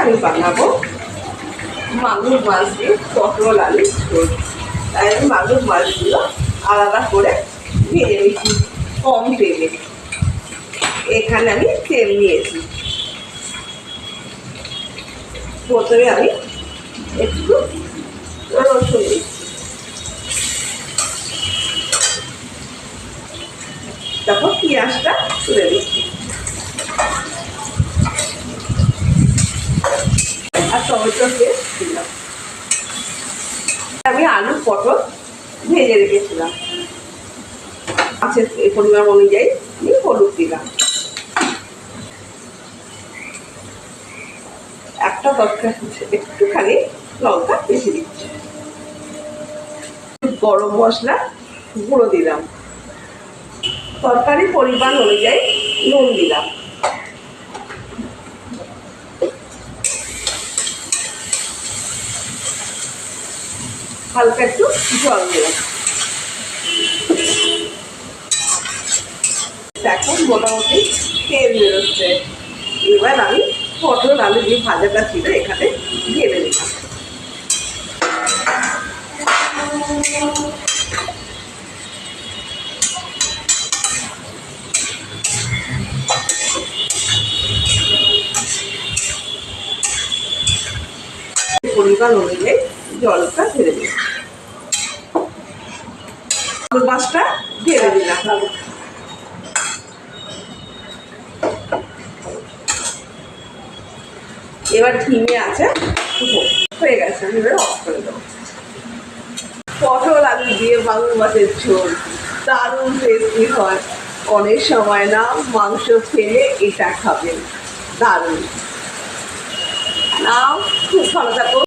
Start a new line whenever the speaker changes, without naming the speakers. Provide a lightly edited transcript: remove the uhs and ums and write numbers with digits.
আমি বানাবো মাগুর মাছ দিয়ে পটল আলু ঝোল। তাই আমি মাগুর মাছগুলো আলাদা করে ভেজে নিচ্ছি কম তেলে। এখানে আমি তেল নিয়েছি। প্রথমে আমি একটু রসুন দিচ্ছি, তারপর পেঁয়াজটা তুলে দিচ্ছি আর টমেটো পেস্ট দিলাম। আমি আলু পটল ভেজে রেখেছিলাম। মাছের পরিমাণ অনুযায়ী আমি হলুদ দিলাম, একটা দরকার একটুখানি লঙ্কা বেশি দিচ্ছি, গরম মশলা গুঁড়ো দিলাম, তরকারি পরিমাণ অনুযায়ী নুন দিলাম, হালকা একটু জল দিলাম। এখন মোটামুটি তেল বেরোচ্ছে। এবার আমি পটল আলু দিয়ে ভাজাটা ছিল এখানে ঢেলে দিলাম। পরিমাণ অনুযায়ী জলটা ঢেলে দিলাম, আলু মাছটা ঢেলে দিলাম। এবার ধিমে আছে হয়ে গেছে, আমি এবার অফ করে দেবো। পটল আলু দিয়ে মাগুর মাছের ঝোল দারুণ টেস্টি হয়। অনেক সময় না মাংস ফেলে এটা খাবেন, দারুণ। নাও, খুব ভালো থাকো।